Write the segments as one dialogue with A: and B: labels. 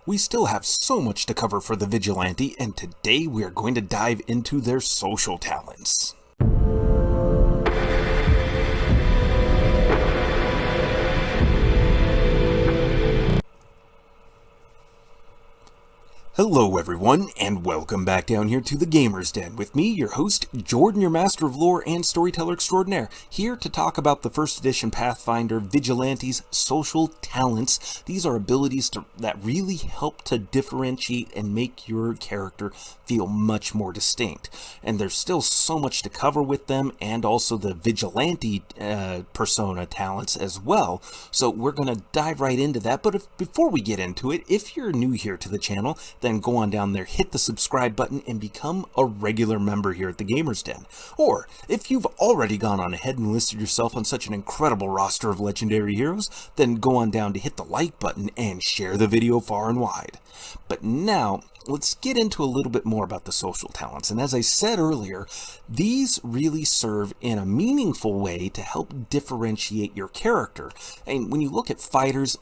A: We still have so much to cover for the Vigilante, and today we are going to dive into their social talents. Hello everyone, and welcome back down here to the Gamer's Den with me, your host, Jordan, your master of lore and storyteller extraordinaire, here to talk about the first edition Pathfinder Vigilante's social talents. These are abilities that really help to differentiate and make your character feel much more distinct. And there's still so much to cover with them, and also the Vigilante persona talents as well. So we're going to dive right into that, but before we get into it, if you're new here to the channel, then go on down there, hit the subscribe button, and become a regular member here at the Gamer's Den. Or, if you've already gone on ahead and listed yourself on such an incredible roster of legendary heroes, then go on down to hit the like button and share the video far and wide. But now, let's get into a little bit more about the social talents. And as I said earlier, these really serve in a meaningful way to help differentiate your character. And when you look at fighters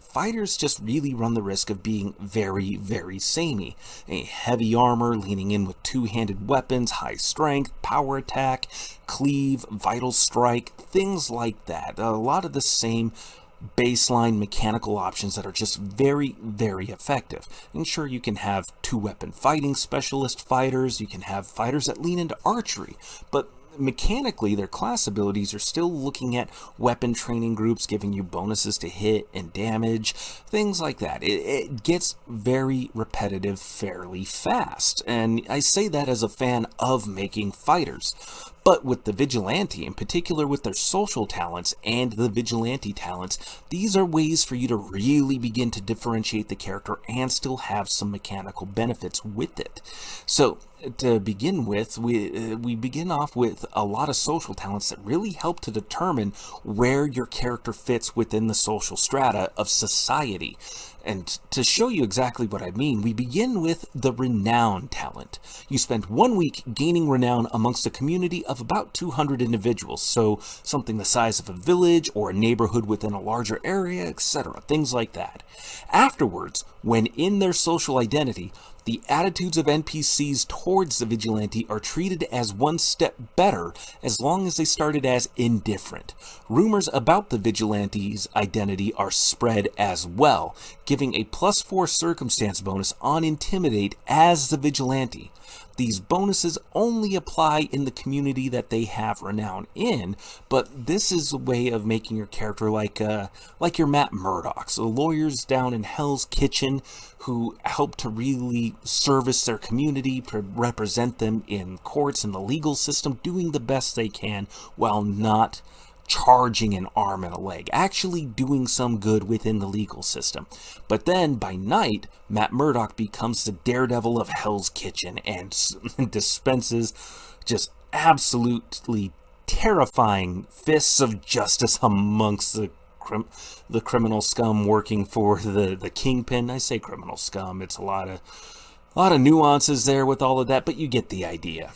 A: just really run the risk of being very, very samey. A heavy armor, leaning in with two-handed weapons, high strength, power attack, cleave, vital strike, things like that. A lot of the same baseline mechanical options that are just very, very effective. And sure, you can have two-weapon fighting specialist fighters, you can have fighters that lean into archery, but mechanically their class abilities are still looking at weapon training groups giving you bonuses to hit and damage, things like that. It gets very repetitive fairly fast, and I say that as a fan of making fighters. But with the Vigilante, in particular with their social talents and the Vigilante talents, these are ways for you to really begin to differentiate the character and still have some mechanical benefits with it. So, to begin with, we begin off with a lot of social talents that really help to determine where your character fits within the social strata of society. And to show you exactly what I mean, we begin with the Renown talent. You spend 1 week gaining renown amongst a community of about 200 individuals, so something the size of a village or a neighborhood within a larger area, etc., things like that. Afterwards, when in their social identity, the attitudes of NPCs towards the Vigilante are treated as one step better as long as they started as indifferent. Rumors about the Vigilante's identity are spread as well, giving a +4 circumstance bonus on Intimidate as the Vigilante. These bonuses only apply in the community that they have renown in, but this is a way of making your character like your Matt Murdock, so lawyers down in Hell's Kitchen who help to really service their community, to represent them in courts and the legal system, doing the best they can while not charging an arm and a leg, actually doing some good within the legal system. But then by night, Matt Murdock becomes the daredevil of Hell's Kitchen and dispenses just absolutely terrifying fists of justice amongst the criminal scum working for the kingpin. I say criminal scum, it's a lot of nuances there with all of that, but you get the idea.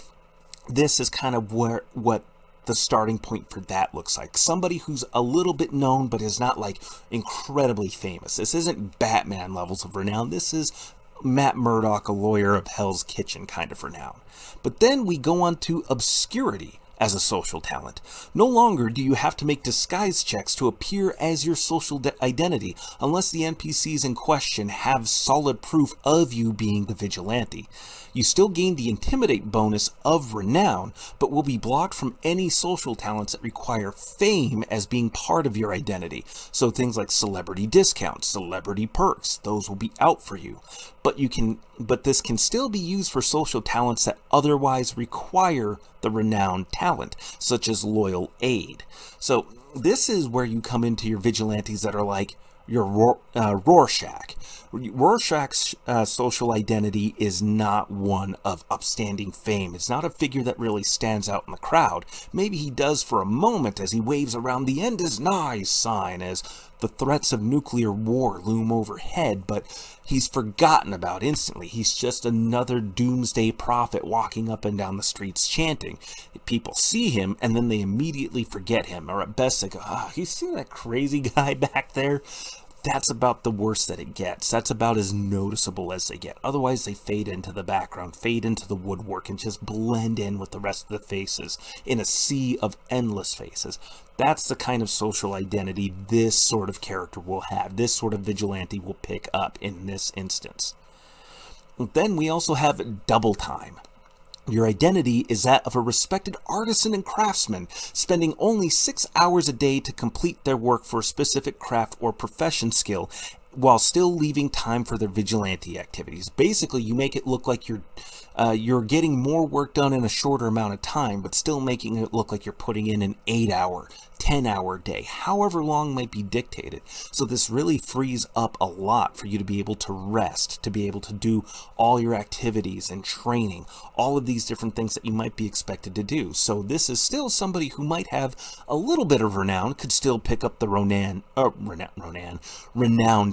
A: This is kind of what the starting point for that looks like. Somebody who's a little bit known but is not like incredibly famous. This isn't Batman levels of renown. This is Matt Murdock, a lawyer of Hell's Kitchen kind of renown. But then we go on to obscurity as a social talent. No longer do you have to make disguise checks to appear as your social identity unless the NPCs in question have solid proof of you being the Vigilante. You still gain the Intimidate bonus of Renown, but will be blocked from any social talents that require fame as being part of your identity. So things like celebrity discounts, celebrity perks, those will be out for you. But this can still be used for social talents that otherwise require the Renown talent, such as loyal aid. So this is where you come into your Vigilantes that are like your Rorschach. Rorschach's social identity is not one of upstanding fame. It's not a figure that really stands out in the crowd. Maybe he does for a moment as he waves around the end is nigh sign as the threats of nuclear war loom overhead, but he's forgotten about instantly. He's just another doomsday prophet walking up and down the streets chanting. People see him and then they immediately forget him, or at best they go, you see that crazy guy back there? that's about the worst that it gets. That's about as noticeable as they get. Otherwise, they fade into the background, fade into the woodwork, and just blend in with the rest of the faces in a sea of endless faces. That's the kind of social identity this sort of character will have. This sort of vigilante will pick up in this instance. Then we also have double time. Your identity is that of a respected artisan and craftsman, spending only 6 hours a day to complete their work for a specific craft or profession skill, while still leaving time for their vigilante activities. Basically, you make it look like you're getting more work done in a shorter amount of time, but still making it look like you're putting in an 8-hour, 10-hour day, however long might be dictated. So this really frees up a lot for you to be able to rest, to be able to do all your activities and training, all of these different things that you might be expected to do. So this is still somebody who might have a little bit of renown, could still pick up the renown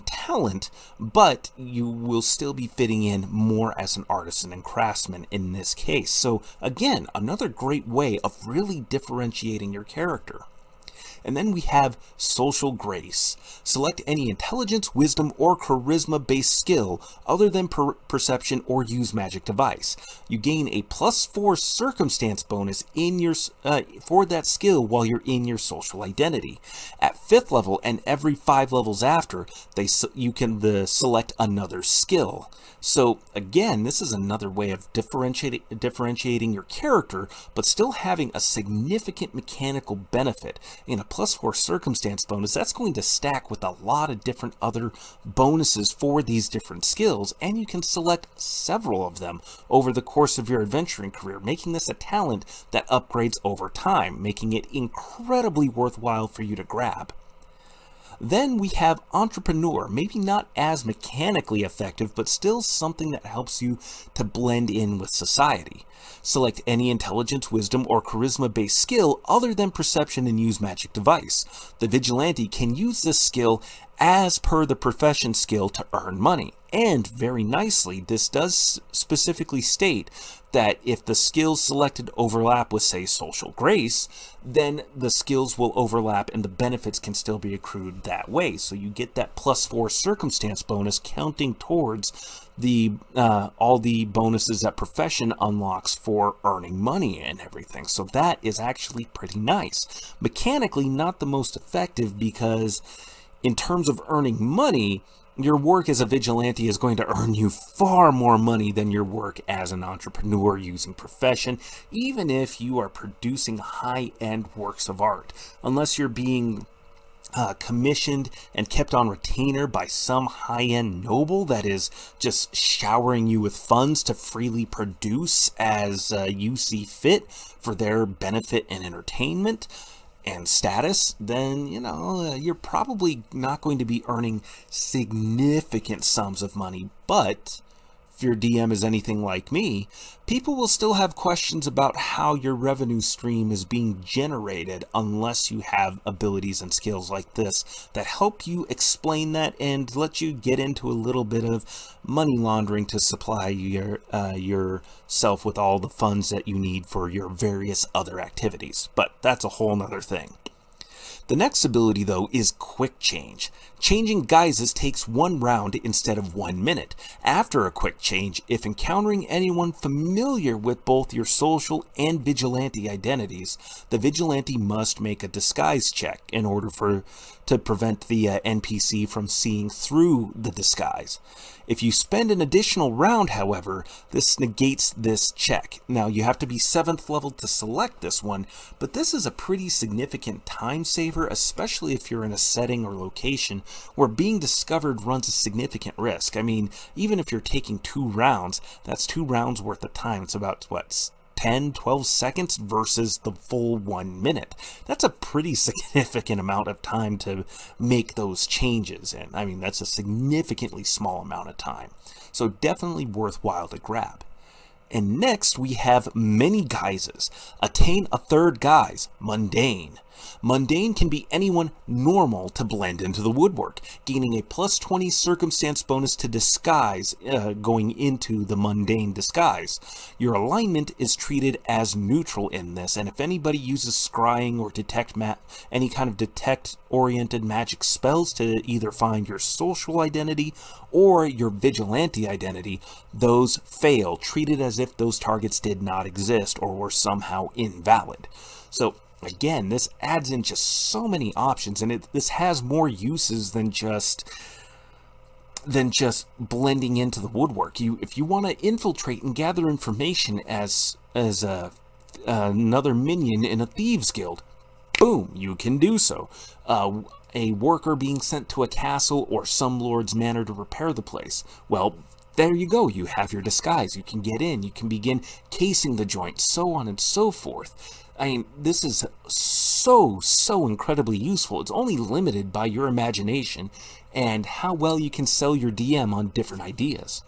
A: talent, but you will still be fitting in more as an artisan and craftsman in this case. So again, another great way of really differentiating your character. And then we have social grace. Select any intelligence, wisdom, or charisma-based skill other than perception or use magic device. You gain a +4 circumstance bonus in your for that skill while you're in your social identity. At 5th level and every 5 levels after, you can select another skill. So again, this is another way of differentiating your character, but still having a significant mechanical benefit. In a +4 circumstance bonus, that's going to stack with a lot of different other bonuses for these different skills, and you can select several of them over the course of your adventuring career, making this a talent that upgrades over time, making it incredibly worthwhile for you to grab. Then we have entrepreneur, maybe not as mechanically effective, but still something that helps you to blend in with society. Select any intelligence, wisdom, or charisma-based skill other than perception and use magic device. The vigilante can use this skill as per the profession skill to earn money. And very nicely, this does specifically state that if the skills selected overlap with, say, social grace, then the skills will overlap and the benefits can still be accrued that way. So you get that +4 circumstance bonus counting towards the all the bonuses that profession unlocks for earning money and everything. So that is actually pretty nice. Mechanically, not the most effective because in terms of earning money, your work as a vigilante is going to earn you far more money than your work as an entrepreneur using profession, even if you are producing high-end works of art. Unless you're being commissioned and kept on retainer by some high-end noble that is just showering you with funds to freely produce as you see fit for their benefit and entertainment and status, then, you're probably not going to be earning significant sums of money. But if your DM is anything like me, people will still have questions about how your revenue stream is being generated unless you have abilities and skills like this that help you explain that and let you get into a little bit of money laundering to supply yourself with all the funds that you need for your various other activities. But that's a whole nother thing. The next ability, though, is Quick Change. Changing guises takes 1 round instead of 1 minute. After a quick change, if encountering anyone familiar with both your social and vigilante identities, the vigilante must make a disguise check in order to prevent the NPC from seeing through the disguise. If you spend an additional round, however, this negates this check. Now, you have to be 7th level to select this one, but this is a pretty significant time saver, especially if you're in a setting or location where being discovered runs a significant risk. I mean, even if you're taking 2 rounds, that's 2 rounds worth of time. It's about, 10-12 seconds versus the full 1 minute. That's a pretty significant amount of time to make those changes, and I mean that's a significantly small amount of time, so definitely worthwhile to grab. And next we have many guises. Attain a 3rd guise, mundane. Mundane can be anyone normal to blend into the woodwork, gaining a +20 circumstance bonus to disguise going into the mundane disguise. Your alignment is treated as neutral in this, and if anybody uses scrying or any kind of detect-oriented magic spells to either find your social identity or your vigilante identity, those fail, treated as if those targets did not exist or were somehow invalid. So again, this adds in just so many options, and this has more uses than just blending into the woodwork. If you want to infiltrate and gather information as another minion in a thieves guild, boom, you can do so. A worker being sent to a castle or some lord's manor to repair the place, well, there you go, you have your disguise, you can get in, you can begin casing the joint, so on and so forth. I mean, this is so incredibly useful. It's only limited by your imagination and how well you can sell your DM on different ideas.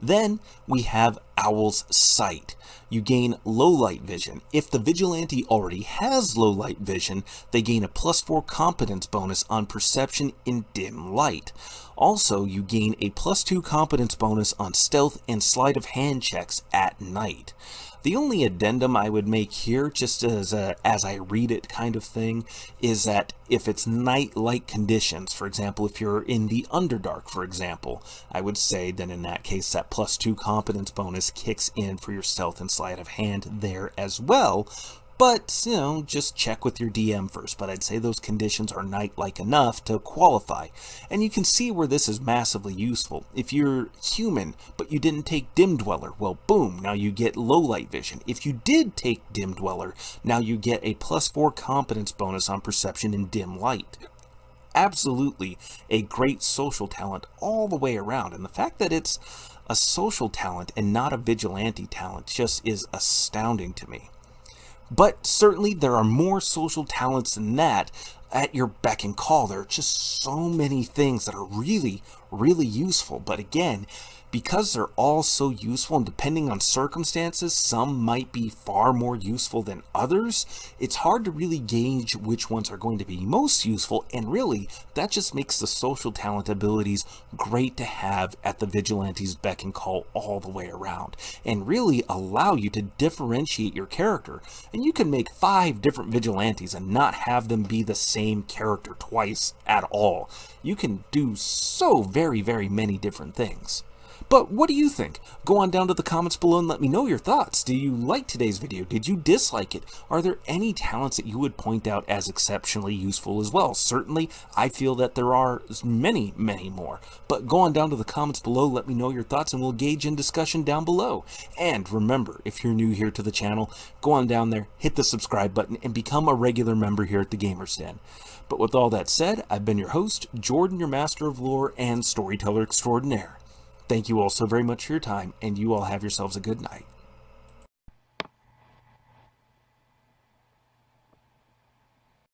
A: Then we have Owl's Sight. You gain low light vision. If the vigilante already has low light vision, they gain a +4 competence bonus on perception in dim light. Also, you gain a +2 competence bonus on stealth and sleight of hand checks at night. The only addendum I would make here, just as I read it kind of thing, is that if it's night-like conditions, for example, if you're in the Underdark, for example, I would say then in that case that +2 competence bonus kicks in for your stealth and sleight of hand there as well. But, you know, just check with your DM first. But I'd say those conditions are night-like enough to qualify. And you can see where this is massively useful. If you're human, but you didn't take Dim Dweller, well, boom, now you get low light vision. If you did take Dim Dweller, now you get a +4 competence bonus on perception in dim light. Absolutely a great social talent all the way around. And the fact that it's a social talent and not a vigilante talent just is astounding to me. But certainly there are more social talents than that at your beck and call. There are just so many things that are really useful. But again, because they're all so useful and depending on circumstances, some might be far more useful than others, it's hard to really gauge which ones are going to be most useful, and really, that just makes the social talent abilities great to have at the vigilante's beck and call all the way around, and really allow you to differentiate your character. And you can make 5 different vigilantes and not have them be the same character twice at all. You can do so very many different things. But what do you think? Go on down to the comments below and let me know your thoughts. Do you like today's video? Did you dislike it? Are there any talents that you would point out as exceptionally useful as well? Certainly, I feel that there are many more. But go on down to the comments below, let me know your thoughts, and we'll engage in discussion down below. And remember, if you're new here to the channel, go on down there, hit the subscribe button, and become a regular member here at the Gamers Den. But with all that said, I've been your host, Jordan, your Master of Lore and Storyteller Extraordinaire. Thank you all so very much for your time, and you all have yourselves a good night.